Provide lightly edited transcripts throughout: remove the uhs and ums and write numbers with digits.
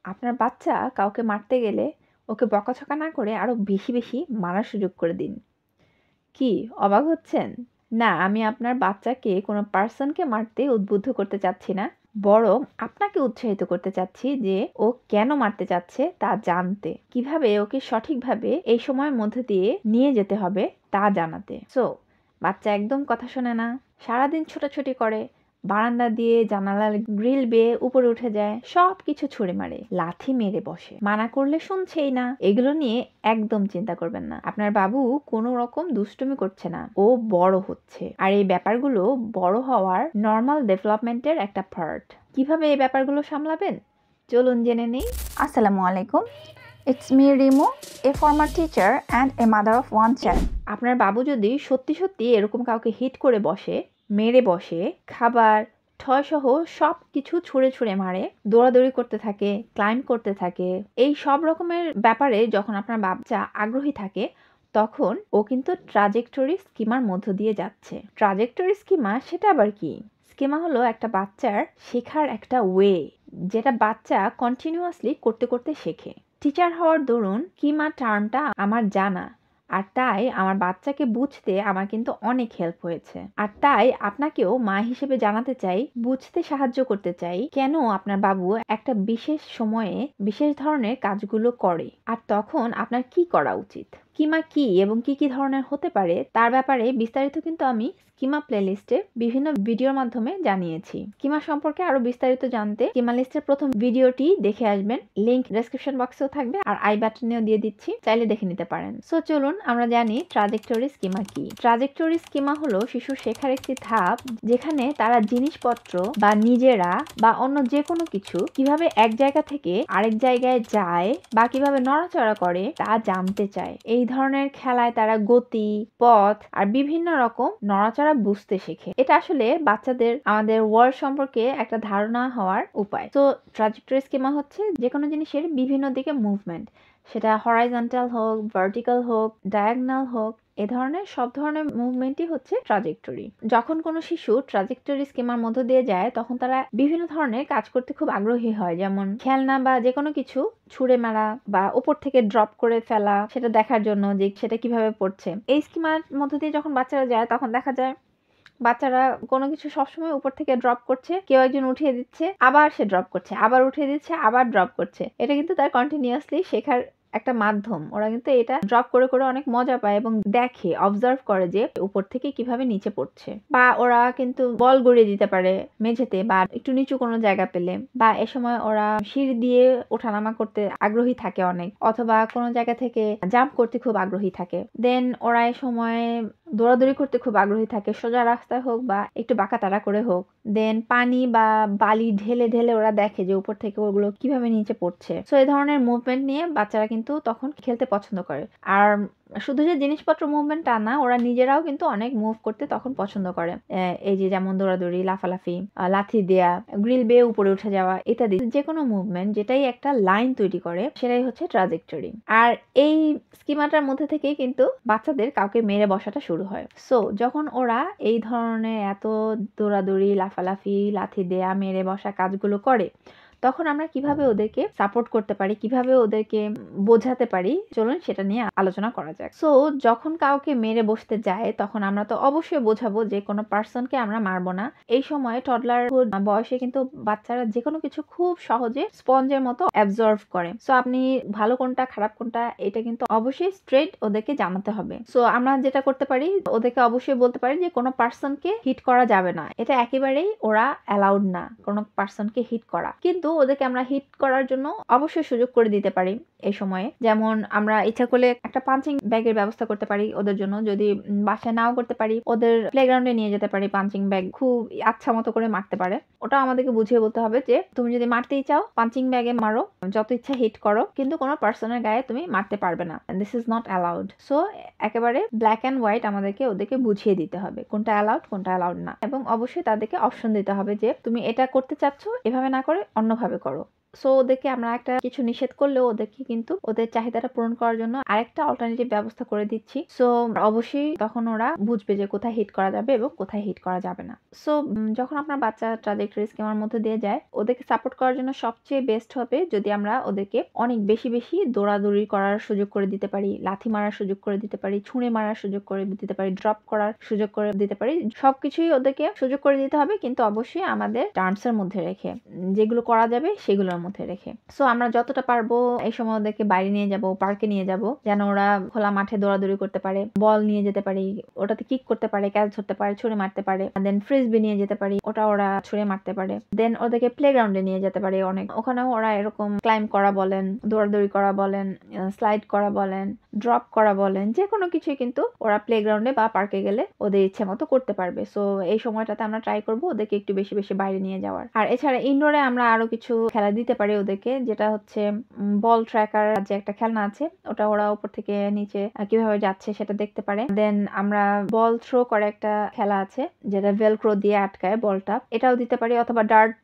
আপনার বাচ্চা কাউকে মারতে গেলে ওকে বকাঝকা না করে আরো বেশি বেশি মারার সুযোগ করে দিন। কি অবাক হচ্ছেন? না, আমি আপনার বাচ্চাকে কোনো পার্সনকে মারতে উদ্বুদ্ধ করতে চাচ্ছি না। বরং আপনাকে উৎসাহিত করতে চাচ্ছি যে ও কেন মারতে চাচ্ছে তা জানতে। কিভাবে ওকে সঠিকভাবে এই সময়ের মধ্যে দিয়ে নিয়ে যেতে হবে তা জানাতে। বাচ্চা একদম কথা শোনে না, সারাদিন ছোটাছুটি করে, বারান্দা দিয়ে জানালার গ্রিল বেয়ে উপরে উঠে যায়, সবকিছু ছুঁড়ে মারে, লাথি মেরে বসে, মানা করলে শুনছেই না। এগুলো নিয়ে একদম চিন্তা করবেন না। আপনার বাবু কোনো রকম দুষ্টুমি করছে না, ও বড় হচ্ছে। আর এই ব্যাপারগুলো বড় হওয়ার নর্মাল ডেভেলপমেন্টের একটা পার্ট। কিভাবে এই ব্যাপারগুলো সামলাবেন চলুন জেনে নেই। Assalamu alaikum. It's me Rimu, a former teacher and a mother of one child. আপনার বাবু যদি সত্যি সত্যি এরকম কাউকে হিট করে বসে, মেরে বসে, খাবার ঠয়সহ সব কিছু ছুঁড়ে ছুঁড়ে মারে, দৌড়াদৌড়ি করতে থাকে, ক্লাইম্ব করতে থাকে, এই সব রকমের ব্যাপারে যখন আপনার বাচ্চা আগ্রহী থাকে, তখন ও কিন্তু ট্রাজেক্টরি স্কিমার মধ্য দিয়ে যাচ্ছে। ট্রাজেক্টরি স্কিমা সেটা আবার কি? স্কিমা হলো একটা বাচ্চার শেখার একটা ওয়ে, যেটা বাচ্চা কন্টিনিউয়াসলি করতে করতে শেখে। টিচার হওয়ার দরুন স্কিমা টার্মটা আমার জানা, আর তাই আমার বাচ্চাকে বুঝতে আমার কিন্তু অনেক হেল্প হয়েছে। আর তাই আপনাকেও মা হিসেবে জানাতে চাই, বুঝতে সাহায্য করতে চাই কেন আপনার বাবু একটা বিশেষ সময়ে বিশেষ ধরনের কাজগুলো করে, আর তখন আপনার কি করা উচিত। স্কিমা কি এবং কি কি ধরনের হতে পারে তার ব্যাপারে বিস্তারিত কিন্তু আমি স্কিমা প্লেলিস্টে বিভিন্ন ভিডিওর মাধ্যমে জানিয়েছি। স্কিমা সম্পর্কে আরো বিস্তারিত জানতে স্কিমা লিস্টের প্রথম ভিডিওটি দেখে আসবেন, লিংক ডেসক্রিপশন বক্সেও থাকবে আর আই বাটনেও দিয়ে দিচ্ছি, চাইলে দেখে নিতে পারেন। চলুন আমরা জানি ট্রাজেক্টরি স্কিমা কি। ট্রাজেক্টরি স্কিমা হলো শিশুর শেখার একটি ধাপ, যেখানে তারা জিনিসপত্র বা নিজেরা বা অন্য যে কোনো কিছু কিভাবে এক জায়গা থেকে আরেক জায়গায় যায় বা কিভাবে নড়াচড়া করে তা জানতে চায়। এই ধরনের খেলায় তারা গতি, পথ আর বিভিন্ন রকম নড়াচড়া বুঝতে শেখে। এটা আসলে বাচ্চাদের আমাদের ওয়ার্ল্ড সম্পর্কে একটা ধারণা হওয়ার উপায়। তো ট্রাজেক্টরি স্কিমা হচ্ছে যে কোনো জিনিসের বিভিন্ন দিকে মুভমেন্ট, সেটা হরাইজন্টাল হোক, ভার্টিক্যাল হোক, ডায়াগনাল হোক, এ ধরনের সব ধরনের মুভমেন্টই হচ্ছে ট্রাজেক্টরি। যখন কোনো শিশু ট্রাজেক্টরি স্কিমার মধ্য দিয়ে যায়, তখন তারা বিভিন্ন ধরনের কাজ করতে খুব আগ্রহী হয়, যেমন খেলনা বা যে কোনো কিছু ছুঁড়ে মারা বা উপর থেকে ড্রপ করে ফেলা, সেটা দেখার জন্য যে সেটা কিভাবে পড়ছে। এই স্কিমার মধ্য দিয়ে যখন বাচ্চারা যায়, তখন দেখা যায় বাচ্চারা কোনো কিছু সবসময় উপর থেকে ড্রপ করছে, কেউ একজন উঠিয়ে দিচ্ছে, আবার সে ড্রপ করছে, আবার উঠিয়ে দিচ্ছে, আবার ড্রপ করছে। এটা কিন্তু তার কন্টিনিউয়াসলি শেখার একটা মাধ্যম। ওরা কিন্তু এটা ড্রপ করে করে অনেক মজা পায় এবং দেখে, অবজার্ভ করে যে উপর থেকে কিভাবে নিচে পড়ছে। বা ওরা কিন্তু বল গড়িয়ে দিতে পারে মেঝেতে বা একটু নিচু কোনো জায়গা পেলে, বা এ সময় ওরা সিঁড়ি দিয়ে ওঠানামা করতে আগ্রহী থাকে অনেক, অথবা কোনো জায়গা থেকে জাম্প করতে খুব আগ্রহী থাকে। দেন ওরা এ সময় দৌড়াদৌড়ি করতে খুব আগ্রহী থাকে, সোজা রাস্তায় হোক বা একটু বাঁকাতারা করে হোক। দেন পানি বা বালি ঢেলে ঢেলে ওরা দেখে যে উপর থেকে ওগুলো কিভাবে নিচে পড়ছে। এই ধরনের মুভমেন্ট নিয়ে বাচ্চারা কিন্তু তখন খেলতে পছন্দ করে। আর শুধু যে জিনিসপত্র মুভমেন্ট টা না, ওরা নিজেরাও কিন্তু অনেক মুভ করতে তখন পছন্দ করে। এই যে যেমন দৌড়াদৌড়ি, লাফালাফি, লাথি দেয়া, গ্রিল বেয়ে উপরে উঠে যাওয়া ইত্যাদি যে কোনো মুভমেন্ট যেটাই একটা লাইন তৈরি করে, সেটাই হচ্ছে ট্রাজেক্টরি। আর এই স্কিমাটার মধ্যে থেকেই কিন্তু বাচ্চাদের কাউকে মেরে বসাটা শুরু হয়। যখন ওরা এই ধরনের এত দৌড়াদৌড়ি, লাফালাফি, লাথি দেয়া, মেরে বসা কাজগুলো করে, তখন আমরা কিভাবে ওদেরকে সাপোর্ট করতে পারি, কিভাবে ওদেরকে বোঝাতে পারি, চলুন সেটা নিয়ে আলোচনা করা যাক। যখন কাউকে মেরে বসতে যায়, তখন আমরা তো অবশ্যই বোঝাবো যে কোনো পার্সনকে আমরা মারবো না। এই সময় টডলার বয়সে কিন্তু বাচ্চারা যে কোনো কিছু খুব সহজে স্পঞ্জের মতো অ্যাবজর্ভ করে। আপনি ভালো কোনটা খারাপ কোনটা এটা কিন্তু অবশ্যই স্ট্রেট ওদেরকে জানাতে হবে। আমরা যেটা করতে পারি, ওদেরকে অবশ্যই বলতে পারি যে কোনো পার্সনকে হিট করা যাবে না, এটা একেবারেই ওরা অ্যালাউড না কোনো পার্সনকে হিট করা। কিন্তু ওদেরকে আমরা হিট করার জন্য অবশ্যই সুযোগ করে দিতে পারি এই সময়ে। যেমন আমরা ইচ্ছা করলে একটা পাঞ্চিং ব্যাগের ব্যবস্থা করতে পারি ওদের জন্য, যদি বাসায় নাও করতে পারি, ওদের প্লেগ্রাউন্ডে নিয়ে যেতে পারি পাঞ্চিং ব্যাগ, খুব আচ্ছা মতো করে মারতে পারে। ওটা আমাদেরকে বুঝিয়ে বলতে হবে যে তুমি যদি মারতেই চাও পাঞ্চিং ব্যাগে মারো, যত ইচ্ছা হিট করো, কিন্তু কোনো পার্সনের গায়ে তুমি মারতে পারবে না, দিস ইজ নট অ্যালাউড। একেবারে ব্ল্যাক অ্যান্ড হোয়াইট আমাদেরকে ওদেরকে বুঝিয়ে দিতে হবে কোনটা অ্যালাউড কোনটা অ্যালাউড না, এবং অবশ্যই তাদেরকে অপশন দিতে হবে যে তুমি এটা করতে চাচ্ছ, এভাবে না করে অন্যভাবে করো। সো ওদেরকে আমরা একটা কিছু নিষেধ করলেও ওদেরকে কিন্তু ওদের চাহিদাটা পূরণ করার জন্য আরেকটা অল্টারনেটিভ ব্যবস্থা করে দিচ্ছি। সো অবশ্যই তখন ওরা বুঝবে যে কোথায় হিট করা যাবে এবং কোথায় হিট করা যাবে না। সো যখন আপনার বাচ্চা ট্রাজেক্টরি স্কিমার মধ্যে দিয়ে যায়, ওদেরকে সাপোর্ট করার জন্য সবচেয়ে বেস্ট হবে যদি আমরা ওদেরকে অনেক বেশি দৌড়াদৌড়ি করার সুযোগ করে দিতে পারি, লাথি মারার সুযোগ করে দিতে পারি, ছুঁড়ে মারার সুযোগ করে দিতে পারি, ড্রপ করার সুযোগ করে দিতে পারি। সবকিছুই ওদেরকে সুযোগ করে দিতে হবে, কিন্তু অবশ্যই আমাদের টার্মস এর মধ্যে রেখে, যেগুলো করা যাবে সেগুলোর মধ্যে রেখে। সো আমরা যতটা পারবো এই সময় ওদেরকে বাইরে নিয়ে যাব, পার্কে নিয়ে যাব, যেন ওরা খোলা মাঠে দৌড়াদৌড়ি করতে পারে। বল নিয়ে যেতে পারি, ওটাতে কিক করতে পারে, ক্যাচ ধরতে পারে, ছুঁড়ে মারতে পারে। দেন ফ্রিসবি নিয়ে যেতে পারি, ওটা ওরা ছুঁড়ে মারতে পারে। দেন ওদেরকে প্লেগ্রাউন্ডে নিয়ে যেতে পারি অনেক, ওখানেও ওরা এরকম ক্লাইম্ব করা বলেন, দৌড়াদৌড়ি করা বলেন, স্লাইড করা বলেন, ড্রপ করা বলেন, যে কোনো কিছুই কিন্তু ওরা প্লেগ্রাউন্ডে বা পার্কে গেলে ওদের ইচ্ছে মতো করতে পারবে। সো এই সময়টাতে আমরা ট্রাই করবো ওদেরকে একটু বেশি বাইরে নিয়ে যাওয়ার। আর এছাড়া ইনডোরে আমরা আরো কিছু খেলা দিতে পারি ওদেরকে, যেটা হচ্ছে বল ট্র্যাকার যে একটা খেলনা আছে, ওটা ওরা উপর থেকে নিচে কিভাবে যাচ্ছে সেটা দেখতে পারে। দেন আমরা বল থ্রো করে একটা খেলা আছে যেটা ভেলক্রো দিয়ে আটকায় বলটা, এটাও দিতে পারি। অথবা ডার্ট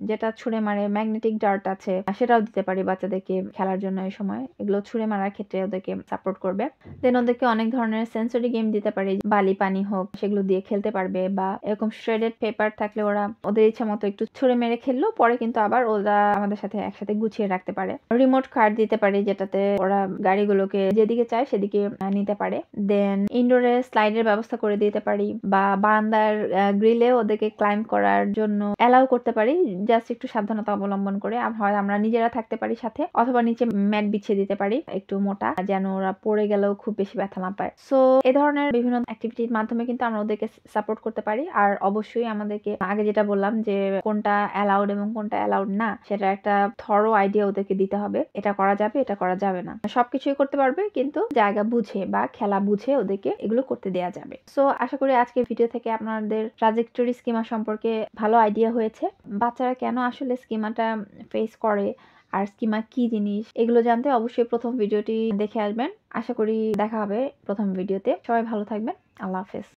যেটা ছুঁড়ে মারে, ম্যাগনেটিক ডার্ট আছে, সেটাও দিতে পারি বাচ্চাদেরকে খেলার জন্য। এই সময় এগুলো ছুঁড়ে মারার ক্ষেত্রে ওদেরকে সাপোর্ট করবে। দেন ওদেরকে অনেক ধরনের সেন্সরি গেম দিতে পারি, বালি পানি হোক সেগুলো দিয়ে খেলতে পারবে, বা এরকম শ্রেডেড পেপার থাকলে ওরা ওদের ইচ্ছা মতো একটু ছুঁড়ে মেরে খেললো, পরে কিন্তু আবার ওরা আমাদের সাথে একসাথে গুছিয়ে রাখতে পারে। রিমোট কার দিতে পারি, যেটাতে ওরা গাড়িগুলোকে যেদিকে চায় সেদিকে নিতে পারে। দেন ইনডোরে স্লাইডের ব্যবস্থা করে দিতে পারি, বা বারান্দার গ্রিলে ওদেরকে ক্লাইম্ব করার জন্য অ্যালাউ করতে পারি, জাস্ট একটু সাবধানতা অবলম্বন করে। হয় আমরা নিজেরা থাকতে পারি সাথে, অথবা নিচে ম্যাট বিছিয়ে দিতে পারি একটু মোটা, যেন ওরা পড়ে গেলেও খুব বেশি ব্যথা না পায়। সো এই ধরনের বিভিন্ন অ্যাক্টিভিটির মাধ্যমে কিন্তু আমরা ওদেরকে সাপোর্ট করতে পারি। আর অবশ্যই আমাদেরকে আগে যেটা বললাম যে কোনটা অ্যালাউড এবং কোনটা অ্যালাউড না, সেটা একটা থরো আইডিয়া ওদেরকে দিতে হবে, এটা করা যাবে, এটা করা যাবে না। সবকিছুই করতে পারবে, কিন্তু জায়গা বুঝে বা খেলা বুঝে ওদেরকে এগুলো করতে দেওয়া যাবে। সো আশা করি আজকের ভিডিও থেকে আপনাদের ট্রাজেক্টরি স্কিমা সম্পর্কে ভালো আইডিয়া হয়েছে। বাচ্চারা কেন আসলে স্কিমাটা ফেস করে আর স্কিমা কি জিনিস, এগুলো জানতে অবশ্যই প্রথম ভিডিওটি দেখে আসবেন। আশা করি দেখা হবে প্রথম ভিডিওতে। সবাই ভালো থাকবেন। আল্লাহ হাফেজ।